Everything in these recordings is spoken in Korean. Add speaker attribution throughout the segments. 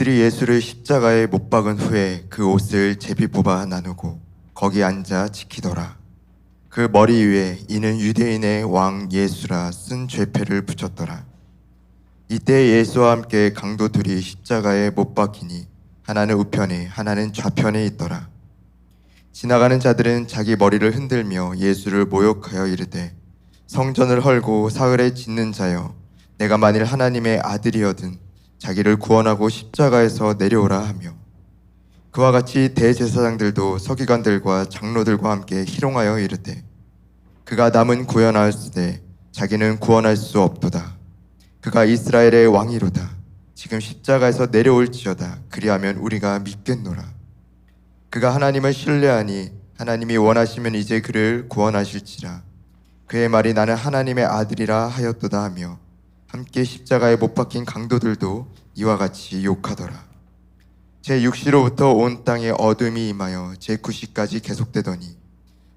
Speaker 1: 그들이 예수를 십자가에 못 박은 후에 그 옷을 제비 뽑아 나누고 거기 앉아 지키더라. 그 머리 위에 이는 유대인의 왕 예수라 쓴 죄패를 붙였더라. 이때 예수와 함께 강도 둘이 십자가에 못 박히니 하나는 우편에 하나는 좌편에 있더라. 지나가는 자들은 자기 머리를 흔들며 예수를 모욕하여 이르되 성전을 헐고 사흘에 짓는 자여, 내가 만일 하나님의 아들이어든 자기를 구원하고 십자가에서 내려오라 하며, 그와 같이 대제사장들도 서기관들과 장로들과 함께 희롱하여 이르되 그가 남은 구원하였으되 자기는 구원할 수 없도다. 그가 이스라엘의 왕이로다. 지금 십자가에서 내려올지어다. 그리하면 우리가 믿겠노라. 그가 하나님을 신뢰하니 하나님이 원하시면 이제 그를 구원하실지라. 그의 말이 나는 하나님의 아들이라 하였도다 하며, 함께 십자가에 못 박힌 강도들도 이와 같이 욕하더라. 제6시로부터 온 땅에 어둠이 임하여 제9시까지 계속되더니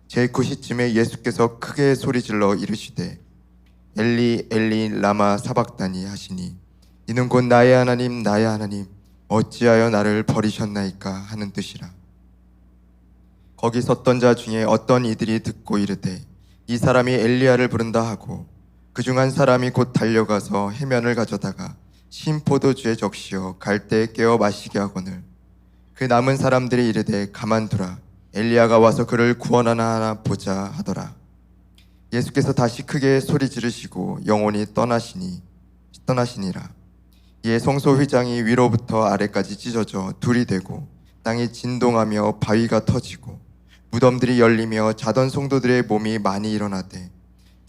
Speaker 1: 제9시쯤에 예수께서 크게 소리질러 이르시되 엘리 엘리 라마 사박다니 하시니, 이는 곧 나의 하나님 나의 하나님 어찌하여 나를 버리셨나이까 하는 뜻이라. 거기 섰던 자 중에 어떤 이들이 듣고 이르되 이 사람이 엘리야를 부른다 하고, 그중 한 사람이 곧 달려가서 해면을 가져다가 신 포도주에 적시어 갈대에 깨어 마시게 하거늘, 그 남은 사람들이 이르되 가만두라, 엘리야가 와서 그를 구원하나 하나 보자 하더라. 예수께서 다시 크게 소리 지르시고 영혼이 떠나시니라. 이에 성소 휘장이 위로부터 아래까지 찢어져 둘이 되고 땅이 진동하며 바위가 터지고 무덤들이 열리며 자던 성도들의 몸이 많이 일어나되,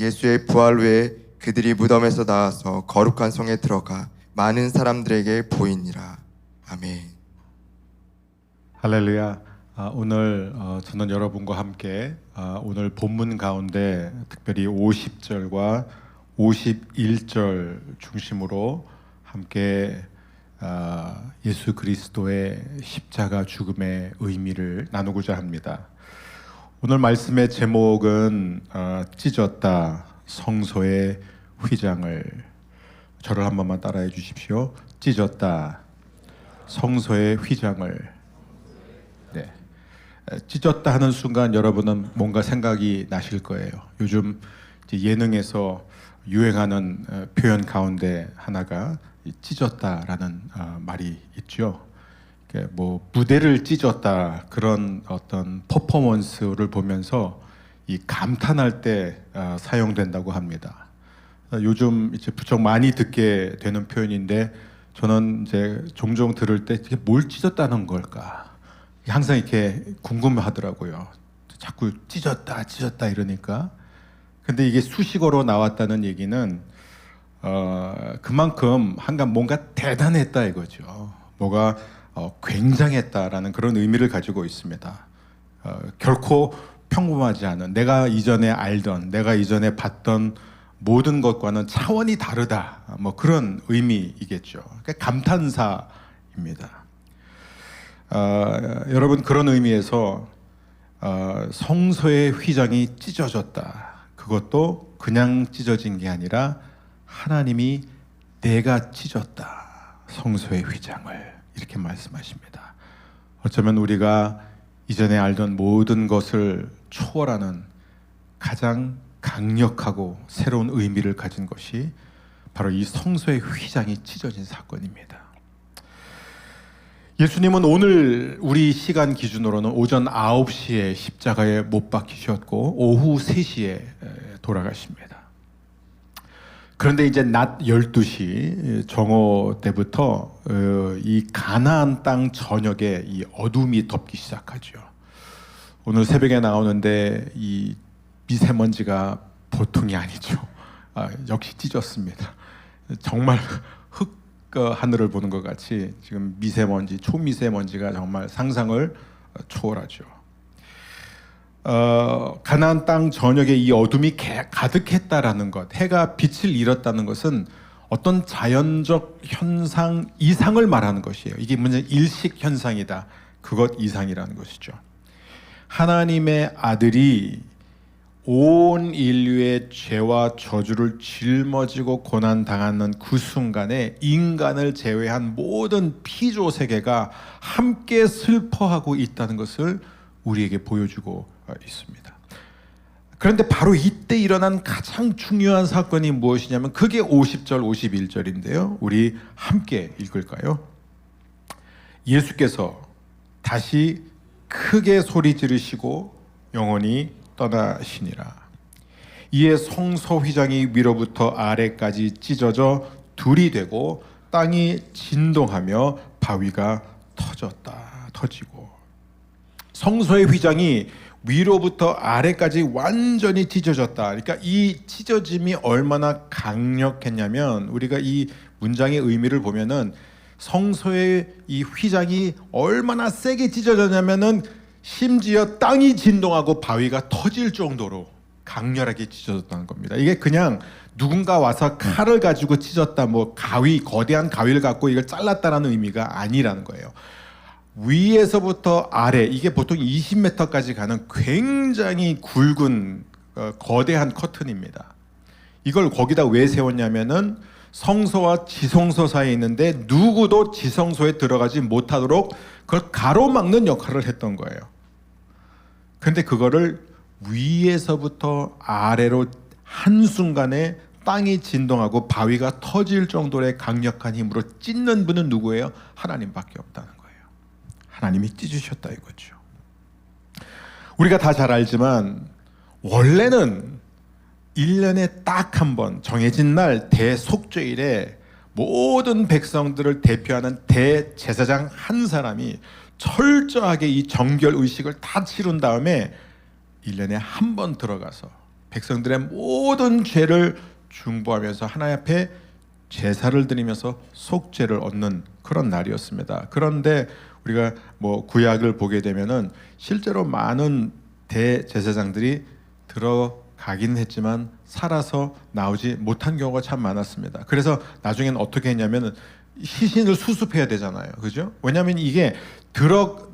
Speaker 1: 예수의 부활 후에 그들이 무덤에서 나와서 거룩한 성에 들어가 많은 사람들에게 보이니라. 아멘.
Speaker 2: 할렐루야. 오늘 저는 여러분과 함께 오늘 본문 가운데 특별히 50절과 51절 중심으로 함께 예수 그리스도의 십자가 죽음의 의미를 나누고자 합니다. 오늘 말씀의 제목은 찢었다, 성소의 휘장을. 저를 한 번만 따라해 주십시오. 찢었다, 성소의 휘장을. 네. 찢었다 하는 순간 여러분은 뭔가 생각이 나실 거예요. 요즘 이제 예능에서 유행하는 표현 가운데 하나가 찢었다라는 말이 있죠. 뭐 무대를 찢었다, 그런 어떤 퍼포먼스를 보면서 이 감탄할 때 사용된다고 합니다. 요즘 이제 부쩍 많이 듣게 되는 표현인데, 저는 이제 종종 들을 때 이게 뭘 찢었다는 걸까 항상 이렇게 궁금하더라고요. 자꾸 찢었다 이러니까. 근데 이게 수식어로 나왔다는 얘기는 그만큼 한가 뭔가 대단했다 이거죠. 뭐가 굉장했다라는 그런 의미를 가지고 있습니다. 결코 평범하지 않은, 내가 이전에 알던, 내가 이전에 봤던 모든 것과는 차원이 다르다, 뭐 그런 의미이겠죠. 그러니까 감탄사입니다. 여러분, 그런 의미에서 성소의 휘장이 찢어졌다, 그것도 그냥 찢어진 게 아니라 하나님이 내가 찢었다, 성소의 휘장을, 이렇게 말씀하십니다. 어쩌면 우리가 이전에 알던 모든 것을 초월하는 가장 강력하고 새로운 의미를 가진 것이 바로 이 성소의 휘장이 찢어진 사건입니다. 예수님은 오늘 우리 시간 기준으로는 오전 9시에 십자가에 못 박히셨고 오후 3시에 돌아가십니다. 그런데 이제 낮 12시 정오 때부터 이 가나안 땅 전역에 이 어둠이 덮기 시작하죠. 오늘 새벽에 나오는데 이 미세먼지가 보통이 아니죠. 역시 찢었습니다. 정말 흙 하늘을 보는 것 같이 지금 미세먼지, 초미세먼지가 정말 상상을 초월하죠. 가나안 땅 전역에 이 어둠이 가득했다라는 것, 해가 빛을 잃었다는 것은 어떤 자연적 현상 이상을 말하는 것이에요. 이게 문제 일식 현상이다, 그것 이상이라는 것이죠. 하나님의 아들이 온 인류의 죄와 저주를 짊어지고 고난당하는 그 순간에 인간을 제외한 모든 피조 세계가 함께 슬퍼하고 있다는 것을 우리에게 보여주고 있습니다. 그런데 바로 이때 일어난 가장 중요한 사건이 무엇이냐면 그게 50절 51절인데요. 우리 함께 읽을까요? 예수께서 다시 크게 소리 지르시고 영원히 떠나시니라. 이에 성소 휘장이 위로부터 아래까지 찢어져 둘이 되고 땅이 진동하며 바위가 터지고 성소의 휘장이 위로부터 아래까지 완전히 찢어졌다. 그러니까 이 찢어짐이 얼마나 강력했냐면 우리가 이 문장의 의미를 보면은 성소의 이 휘장이 얼마나 세게 찢어졌냐면은 심지어 땅이 진동하고 바위가 터질 정도로 강렬하게 찢어졌다는 겁니다. 이게 그냥 누군가 와서 칼을 가지고 찢었다, 뭐 거대한 가위를 갖고 이걸 잘랐다라는 의미가 아니라는 거예요. 위에서부터 아래, 이게 보통 20m까지 가는 굉장히 굵은 거대한 커튼입니다. 이걸 거기다 왜 세웠냐면은 성소와 지성소 사이에 있는데 누구도 지성소에 들어가지 못하도록 그걸 가로막는 역할을 했던 거예요. 근데 그거를 위에서부터 아래로 한순간에 땅이 진동하고 바위가 터질 정도의 강력한 힘으로 찢는 분은 누구예요? 하나님밖에 없다는 거예요. 하나님이 찢으셨다 이거죠. 우리가 다 잘 알지만 원래는 1년에 딱 한 번 정해진 날 대속죄일에 모든 백성들을 대표하는 대제사장 한 사람이 철저하게 이 정결 의식을 다 치룬 다음에 1년에 한 번 들어가서 백성들의 모든 죄를 중보하면서 하나님 앞에 제사를 드리면서 속죄를 얻는 그런 날이었습니다. 그런데 우리가 뭐 구약을 보게 되면은 실제로 많은 대제사장들이 들어가긴 했지만 살아서 나오지 못한 경우가 참 많았습니다. 그래서 나중에는 어떻게 했냐면은 시신을 수습해야 되잖아요. 그죠? 왜냐하면 이게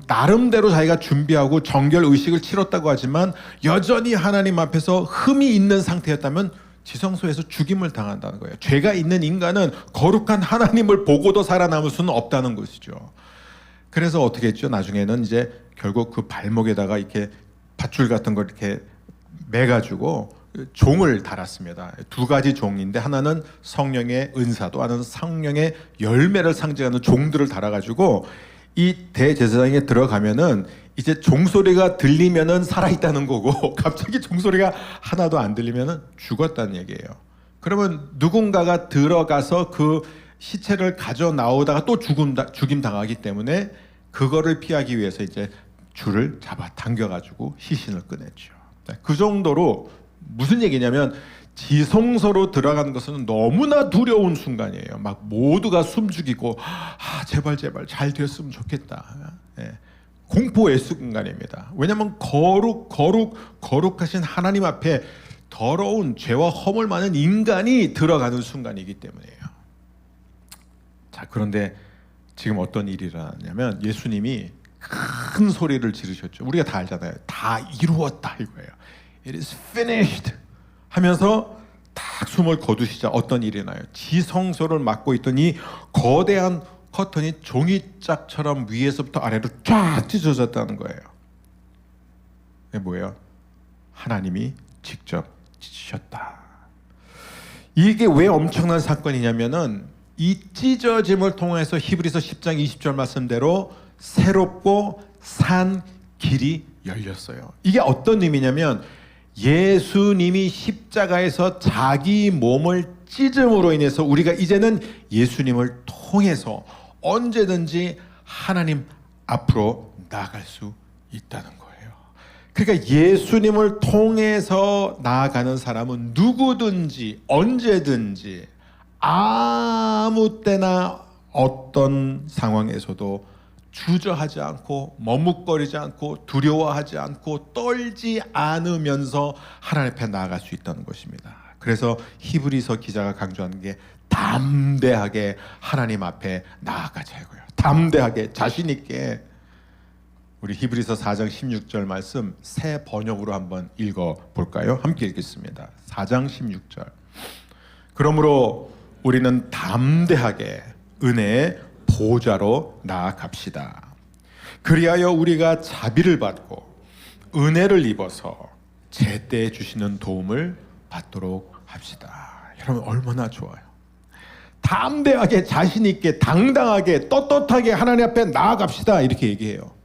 Speaker 2: 나름대로 자기가 준비하고 정결 의식을 치렀다고 하지만 여전히 하나님 앞에서 흠이 있는 상태였다면 지성소에서 죽임을 당한다는 거예요. 죄가 있는 인간은 거룩한 하나님을 보고도 살아남을 수는 없다는 것이죠. 그래서 어떻게 했죠? 나중에는 이제 결국 그 발목에다가 이렇게 밧줄 같은 걸 이렇게 매가지고 종을 달았습니다. 두 가지 종인데 하나는 성령의 은사도 하나는 성령의 열매를 상징하는 종들을 달아가지고 이 대제사장에 들어가면은 이제 종소리가 들리면은 살아있다는 거고 갑자기 종소리가 하나도 안 들리면은 죽었다는 얘기예요. 그러면 누군가가 들어가서 그 시체를 가져 나오다가 또 죽임 당하기 때문에 그거를 피하기 위해서 이제 줄을 잡아 당겨가지고 시신을 꺼냈죠. 그 정도로 무슨 얘기냐면 지성소로 들어가는 것은 너무나 두려운 순간이에요. 막 모두가 숨죽이고 제발 잘 됐으면 좋겠다. 예. 공포의 순간입니다. 왜냐하면 거룩하신 하나님 앞에 더러운 죄와 허물 많은 인간이 들어가는 순간이기 때문이에요. 자, 그런데 지금 어떤 일이 일어났냐면 예수님이 큰 소리를 지르셨죠. 우리가 다 알잖아요. 다 이루었다 이거예요. It is finished 하면서 딱 숨을 거두시자 어떤 일이 나요? 지성소를 막고 있던 이 거대한 커튼이 종이짝처럼 위에서부터 아래로 쫙 찢어졌다는 거예요. 이게 뭐예요? 하나님이 직접 찢으셨다. 이게 왜 엄청난 사건이냐면은 이 찢어짐을 통해서 히브리서 10장 20절 말씀대로 새롭고 산 길이 열렸어요. 이게 어떤 의미냐면 예수님이 십자가에서 자기 몸을 찢음으로 인해서 우리가 이제는 예수님을 통해서 언제든지 하나님 앞으로 나아갈 수 있다는 거예요. 그러니까 예수님을 통해서 나아가는 사람은 누구든지 언제든지 아무 때나 어떤 상황에서도 주저하지 않고 머뭇거리지 않고 두려워하지 않고 떨지 않으면서 하나님 앞에 나아갈 수 있다는 것입니다. 그래서 히브리서 기자가 강조하는 게 담대하게 하나님 앞에 나아가자고요. 담대하게 자신 있게 우리 히브리서 4장 16절 말씀 새 번역으로 한번 읽어볼까요? 함께 읽겠습니다. 4장 16절. 그러므로 우리는 담대하게 은혜의 보좌로 나아갑시다. 그리하여 우리가 자비를 받고 은혜를 입어서 제때 주시는 도움을 받도록 합시다. 여러분 얼마나 좋아요. 담대하게 자신 있게 당당하게 떳떳하게 하나님 앞에 나아갑시다 이렇게 얘기해요.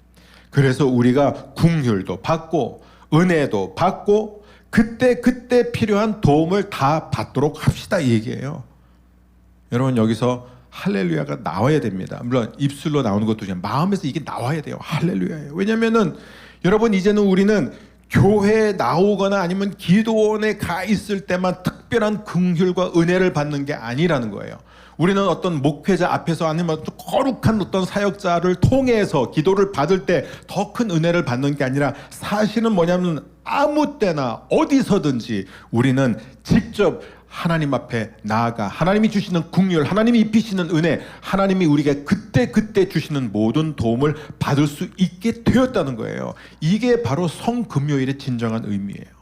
Speaker 2: 그래서 우리가 긍휼도 받고 은혜도 받고 그때 필요한 도움을 다 받도록 합시다 이 얘기예요. 여러분 여기서 할렐루야가 나와야 됩니다. 물론 입술로 나오는 것도 그냥 마음에서 이게 나와야 돼요. 할렐루야예요. 왜냐면은 여러분 이제는 우리는 교회에 나오거나 아니면 기도원에 가 있을 때만 특별한 긍휼과 은혜를 받는 게 아니라는 거예요. 우리는 어떤 목회자 앞에서 아니면 거룩한 어떤 사역자를 통해서 기도를 받을 때 더 큰 은혜를 받는 게 아니라 사실은 뭐냐면 아무 때나 어디서든지 우리는 직접 하나님 앞에 나아가 하나님이 주시는 긍휼, 하나님이 입히시는 은혜, 하나님이 우리에게 그때 주시는 모든 도움을 받을 수 있게 되었다는 거예요. 이게 바로 성금요일의 진정한 의미예요.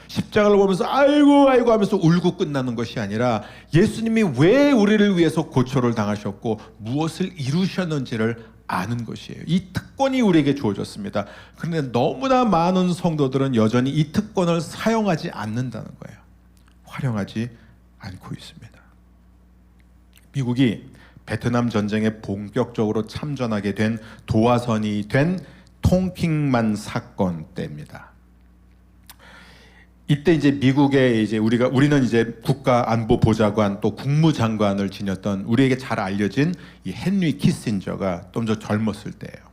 Speaker 2: 십자가를 보면서 아이고 하면서 울고 끝나는 것이 아니라 예수님이 왜 우리를 위해서 고초를 당하셨고 무엇을 이루셨는지를 아는 것이에요. 이 특권이 우리에게 주어졌습니다. 그런데 너무나 많은 성도들은 여전히 이 특권을 사용하지 않는다는 거예요. 활용하지 않고 있습니다. 미국이 베트남 전쟁에 본격적으로 참전하게 된 도화선이 된 통킹만 사건 때입니다. 이때 이제 미국의 이제 우리는 이제 국가안보보좌관 또 국무장관을 지녔던 우리에게 잘 알려진 이 헨리 키신저가 좀 더 젊었을 때예요.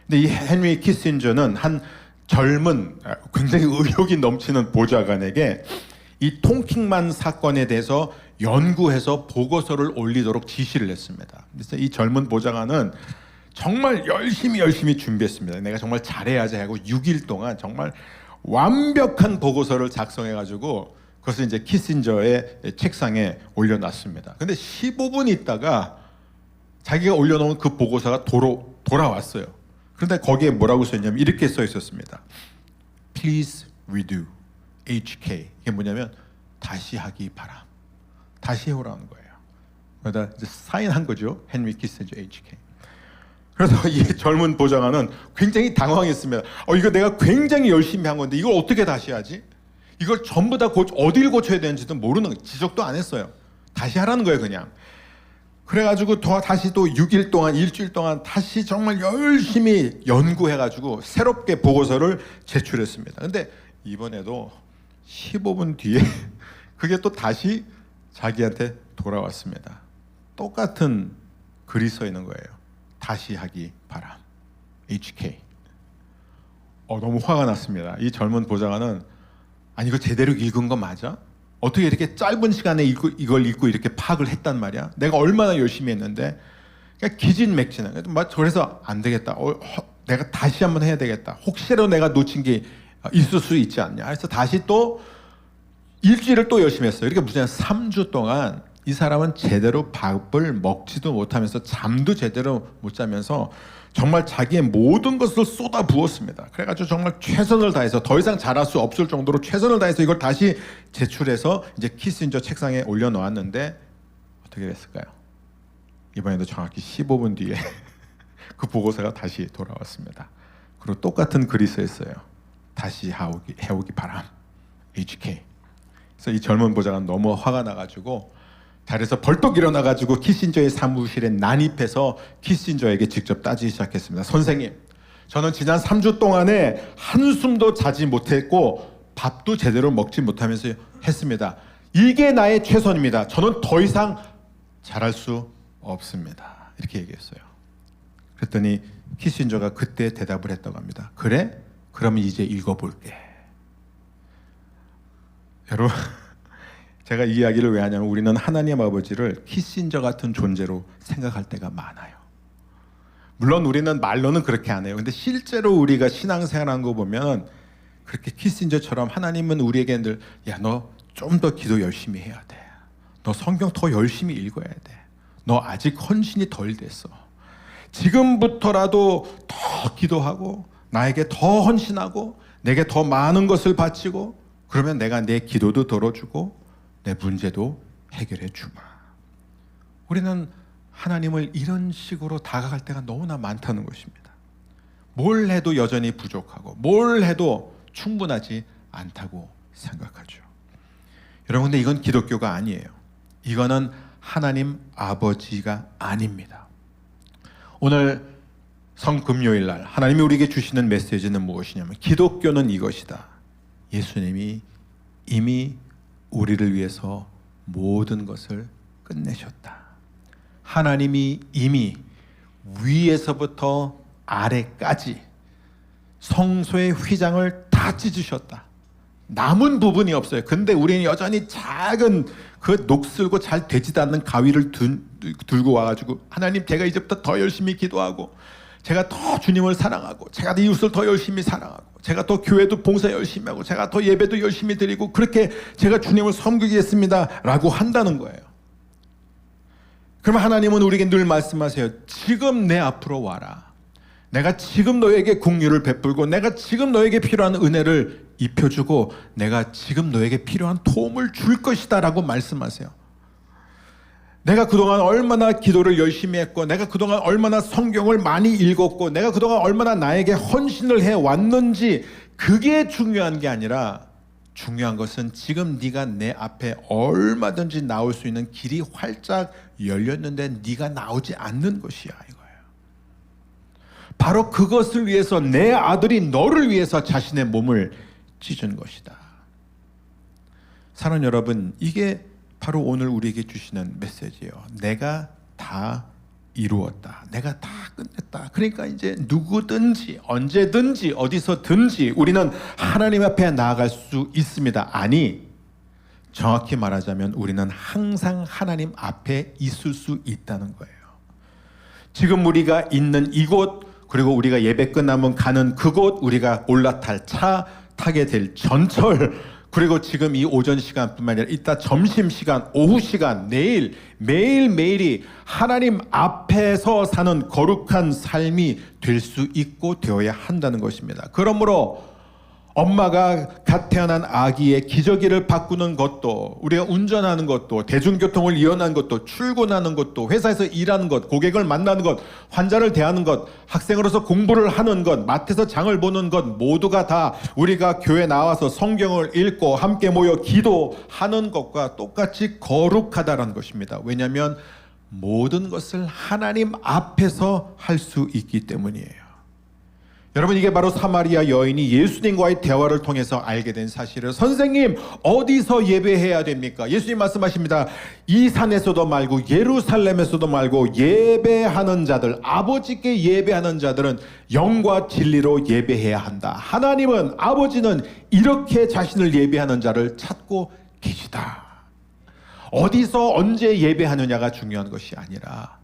Speaker 2: 근데 이 헨리 키신저는 한 젊은 굉장히 의욕이 넘치는 보좌관에게 이 통킹만 사건에 대해서 연구해서 보고서를 올리도록 지시를 했습니다. 그래서 이 젊은 보좌관은 정말 열심히 준비했습니다. 내가 정말 잘해야지 하고 6일 동안 정말 완벽한 보고서를 작성해가지고 그것을 이제 키신저의 책상에 올려놨습니다. 근데 15분 있다가 자기가 올려놓은 그 보고서가 돌아왔어요. 그런데 거기에 뭐라고 써있냐면 이렇게 써 있었습니다. Please redo HK. 이게 뭐냐면 다시 하기 바람. 다시 해오라는 거예요. 그러다 이제 사인한 거죠. 헨리 키신저 HK. 그래서 이 젊은 보좌관은 굉장히 당황했습니다. 이거 내가 굉장히 열심히 한 건데 이걸 어떻게 다시 하지? 이걸 전부 다 어디를 고쳐야 되는지도 모르는 거예요. 지적도 안 했어요. 다시 하라는 거예요, 그냥. 그래가지고 다시 또 6일 동안, 일주일 동안 다시 정말 열심히 연구해가지고 새롭게 보고서를 제출했습니다. 근데 이번에도 15분 뒤에 그게 또 다시 자기한테 돌아왔습니다. 똑같은 글이 써 있는 거예요. 다시 하기 바람. HK. 너무 화가 났습니다. 이 젊은 보좌관은 아니 이거 제대로 읽은 거 맞아? 어떻게 이렇게 짧은 시간에 이걸 읽고 이렇게 파악을 했단 말이야? 내가 얼마나 열심히 했는데 그러니까 기진맥진한. 그래서 안 되겠다. 내가 다시 한번 해야 되겠다. 혹시라도 내가 놓친 게 있을 수 있지 않냐. 그래서 다시 또 일주일을 또 열심히 했어요. 이렇게 무슨 3주 동안 이 사람은 제대로 밥을 먹지도 못하면서 잠도 제대로 못 자면서 정말 자기의 모든 것을 쏟아 부었습니다. 그래가지고 정말 최선을 다해서 더 이상 잘할 수 없을 정도로 최선을 다해서 이걸 다시 제출해서 이제 키신저 책상에 올려놓았는데 어떻게 됐을까요? 이번에도 정확히 15분 뒤에 그 보고서가 다시 돌아왔습니다. 그리고 똑같은 글이 써 있어요. 다시 해오기 바람. HK. 그래서 이 젊은 보좌관 너무 화가 나가지고 자리에서 벌떡 일어나가지고 키신저의 사무실에 난입해서 키신저에게 직접 따지기 시작했습니다. 선생님, 저는 지난 3주 동안에 한숨도 자지 못했고 밥도 제대로 먹지 못하면서 했습니다. 이게 나의 최선입니다. 저는 더 이상 잘할 수 없습니다. 이렇게 얘기했어요. 그랬더니 키신저가 그때 대답을 했다고 합니다. 그래? 그러면 이제 읽어볼게. 여러분, 제가 이 이야기를 왜 하냐면 우리는 하나님 아버지를 키신저 같은 존재로 생각할 때가 많아요. 물론 우리는 말로는 그렇게 안 해요. 근데 실제로 우리가 신앙생활하는 거 보면 그렇게 키신저처럼 하나님은 우리에게 늘 야, 너 좀 더 기도 열심히 해야 돼. 너 성경 더 열심히 읽어야 돼. 너 아직 헌신이 덜 됐어. 지금부터라도 더 기도하고 나에게 더 헌신하고 내게 더 많은 것을 바치고 그러면 내가 내 기도도 들어주고 내 문제도 해결해 주마. 우리는 하나님을 이런 식으로 다가갈 때가 너무나 많다는 것입니다. 뭘 해도 여전히 부족하고 뭘 해도 충분하지 않다고 생각하죠. 여러분, 근데 이건 기독교가 아니에요. 이거는 하나님 아버지가 아닙니다. 오늘 성금요일 날 하나님이 우리에게 주시는 메시지는 무엇이냐면 기독교는 이것이다. 예수님이 이미 우리를 위해서 모든 것을 끝내셨다. 하나님이 이미 위에서부터 아래까지 성소의 휘장을 다 찢으셨다. 남은 부분이 없어요. 근데 우리는 여전히 작은 그 녹슬고 잘 되지도 않는 가위를 들고 와가지고 하나님, 제가 이제부터 더 열심히 기도하고 제가 더 주님을 사랑하고 제가 이웃을 더 열심히 사랑하고 제가 더 교회도 봉사 열심히 하고 제가 더 예배도 열심히 드리고 그렇게 제가 주님을 섬기겠습니다 라고 한다는 거예요. 그럼 하나님은 우리에게 늘 말씀하세요. 지금 내 앞으로 와라. 내가 지금 너에게 긍휼을 베풀고 내가 지금 너에게 필요한 은혜를 입혀주고 내가 지금 너에게 필요한 도움을 줄 것이다 라고 말씀하세요. 내가 그동안 얼마나 기도를 열심히 했고 내가 그동안 얼마나 성경을 많이 읽었고 내가 그동안 얼마나 나에게 헌신을 해왔는지 그게 중요한 게 아니라 중요한 것은 지금 네가 내 앞에 얼마든지 나올 수 있는 길이 활짝 열렸는데 네가 나오지 않는 것이야 이거예요. 바로 그것을 위해서 내 아들이 너를 위해서 자신의 몸을 찢은 것이다. 사랑하는 여러분, 이게 바로 오늘 우리에게 주시는 메시지예요. 내가 다 이루었다. 내가 다 끝냈다. 그러니까 이제 누구든지 언제든지 어디서든지 우리는 하나님 앞에 나아갈 수 있습니다. 아니, 정확히 말하자면 우리는 항상 하나님 앞에 있을 수 있다는 거예요. 지금 우리가 있는 이곳, 그리고 우리가 예배 끝나면 가는 그곳, 우리가 올라탈 차, 타게 될 전철, 그리고 지금 이 오전 시간뿐만 아니라 이따 점심 시간, 오후 시간, 내일 매일매일이 하나님 앞에서 사는 거룩한 삶이 될 수 있고 되어야 한다는 것입니다. 그러므로 엄마가 갓 태어난 아기의 기저귀를 바꾸는 것도, 우리가 운전하는 것도, 대중교통을 이용하는 것도, 출근하는 것도, 회사에서 일하는 것, 고객을 만나는 것, 환자를 대하는 것, 학생으로서 공부를 하는 것, 마트에서 장을 보는 것, 모두가 다 우리가 교회 나와서 성경을 읽고 함께 모여 기도하는 것과 똑같이 거룩하다는 것입니다. 왜냐하면 모든 것을 하나님 앞에서 할 수 있기 때문이에요. 여러분, 이게 바로 사마리아 여인이 예수님과의 대화를 통해서 알게 된 사실을, 선생님 어디서 예배해야 됩니까? 예수님 말씀하십니다. 이 산에서도 말고 예루살렘에서도 말고 예배하는 자들, 아버지께 예배하는 자들은 영과 진리로 예배해야 한다. 하나님은, 아버지는 이렇게 자신을 예배하는 자를 찾고 계시다. 어디서 언제 예배하느냐가 중요한 것이 아니라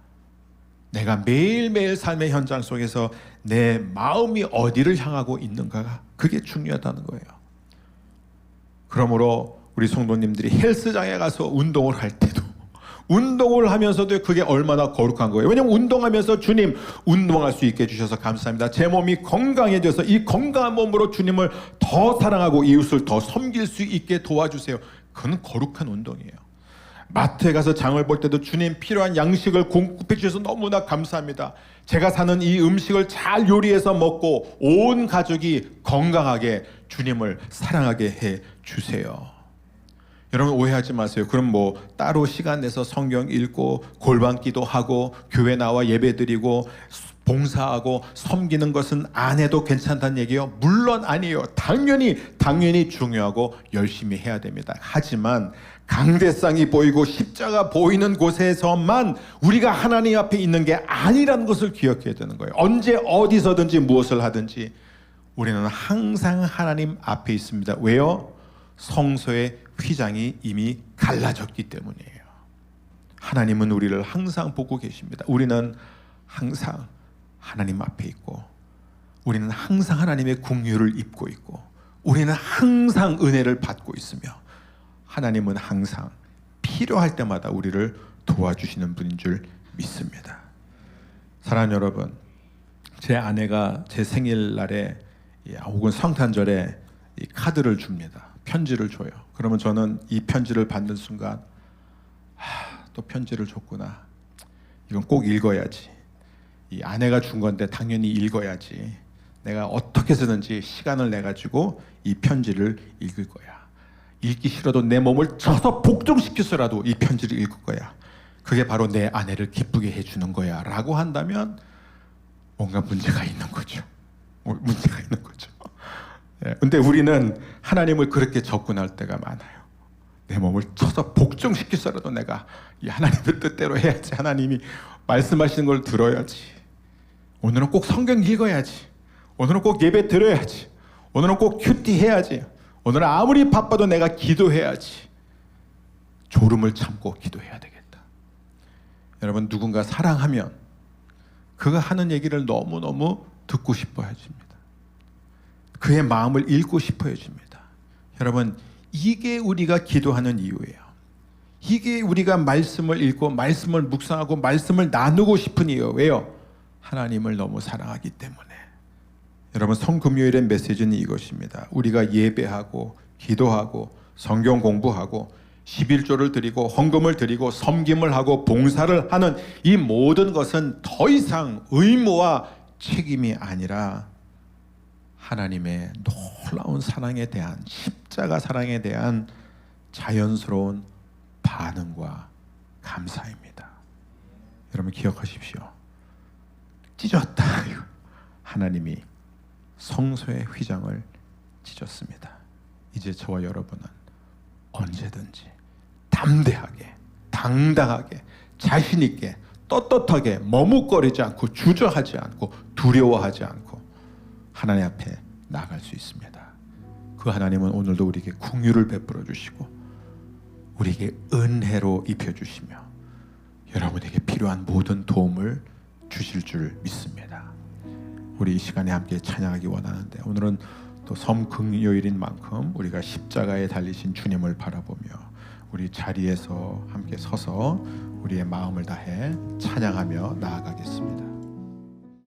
Speaker 2: 내가 매일매일 삶의 현장 속에서 내 마음이 어디를 향하고 있는가가, 그게 중요하다는 거예요. 그러므로 우리 성도님들이 헬스장에 가서 운동을 할 때도 운동을 하면서도 그게 얼마나 거룩한 거예요. 왜냐하면 운동하면서 주님 운동할 수 있게 해주셔서 감사합니다. 제 몸이 건강해져서 이 건강한 몸으로 주님을 더 사랑하고 이웃을 더 섬길 수 있게 도와주세요. 그건 거룩한 운동이에요. 마트에 가서 장을 볼 때도 주님 필요한 양식을 공급해 주셔서 너무나 감사합니다. 제가 사는 이 음식을 잘 요리해서 먹고 온 가족이 건강하게 주님을 사랑하게 해 주세요. 여러분, 오해하지 마세요. 그럼 뭐 따로 시간 내서 성경 읽고 골방 기도하고 교회 나와 예배드리고 봉사하고 섬기는 것은 안 해도 괜찮다는 얘기예요? 물론 아니에요. 당연히 중요하고 열심히 해야 됩니다. 하지만 강대상이 보이고 십자가 보이는 곳에서만 우리가 하나님 앞에 있는 게 아니라는 것을 기억해야 되는 거예요. 언제 어디서든지 무엇을 하든지 우리는 항상 하나님 앞에 있습니다. 왜요? 성소의 휘장이 이미 갈라졌기 때문이에요. 하나님은 우리를 항상 보고 계십니다. 우리는 항상 하나님 앞에 있고, 우리는 항상 하나님의 긍휼을 입고 있고, 우리는 항상 은혜를 받고 있으며, 하나님은 항상 필요할 때마다 우리를 도와주시는 분인 줄 믿습니다. 사랑하는 여러분, 제 아내가 제 생일날에 혹은 성탄절에 이 카드를 줍니다. 편지를 줘요. 그러면 저는 이 편지를 받는 순간 또 편지를 줬구나. 이건 꼭 읽어야지. 이 아내가 준 건데 당연히 읽어야지. 내가 어떻게 해서든지 시간을 내 가지고 이 편지를 읽을 거야. 읽기 싫어도 내 몸을 쳐서 복종시켜서라도 이 편지를 읽을 거야. 그게 바로 내 아내를 기쁘게 해주는 거야 라고 한다면 뭔가 문제가 있는 거죠. 문제가 있는 거죠. 근데 우리는 하나님을 그렇게 접근할 때가 많아요. 내 몸을 쳐서 복종시켜서라도 내가 이 하나님의 뜻대로 해야지. 하나님이 말씀하시는 걸 들어야지. 오늘은 꼭 성경 읽어야지. 오늘은 꼭 예배 드려야지. 오늘은 꼭 큐티 해야지. 오늘은 아무리 바빠도 내가 기도해야지. 졸음을 참고 기도해야 되겠다. 여러분, 누군가 사랑하면 그가 하는 얘기를 너무너무 듣고 싶어 해줍니다. 그의 마음을 읽고 싶어 해줍니다. 여러분, 이게 우리가 기도하는 이유예요. 이게 우리가 말씀을 읽고 말씀을 묵상하고 말씀을 나누고 싶은 이유예요. 왜요? 하나님을 너무 사랑하기 때문에. 여러분, 성금요일의 메시지는 이것입니다. 우리가 예배하고 기도하고 성경 공부하고 11조를 드리고 헌금을 드리고 섬김을 하고 봉사를 하는 이 모든 것은 더 이상 의무와 책임이 아니라 하나님의 놀라운 사랑에 대한, 십자가 사랑에 대한 자연스러운 반응과 감사입니다. 여러분, 기억하십시오. 찢었다. 하나님이 성소의 휘장을 찢었습니다. 이제 저와 여러분은 언제든지 담대하게, 당당하게, 자신 있게, 떳떳하게 머뭇거리지 않고 주저하지 않고 두려워하지 않고 하나님 앞에 나아갈 수 있습니다. 그 하나님은 오늘도 우리에게 긍휼을 베풀어 주시고 우리에게 은혜로 입혀 주시며 여러분에게 필요한 모든 도움을 주실 줄 믿습니다. 우리 이 시간에 함께 찬양하기 원하는데, 오늘은 또 섬금요일인 만큼 우리가 십자가에 달리신 주님을 바라보며 우리 자리에서 함께 서서 우리의 마음을 다해 찬양하며 나아가겠습니다.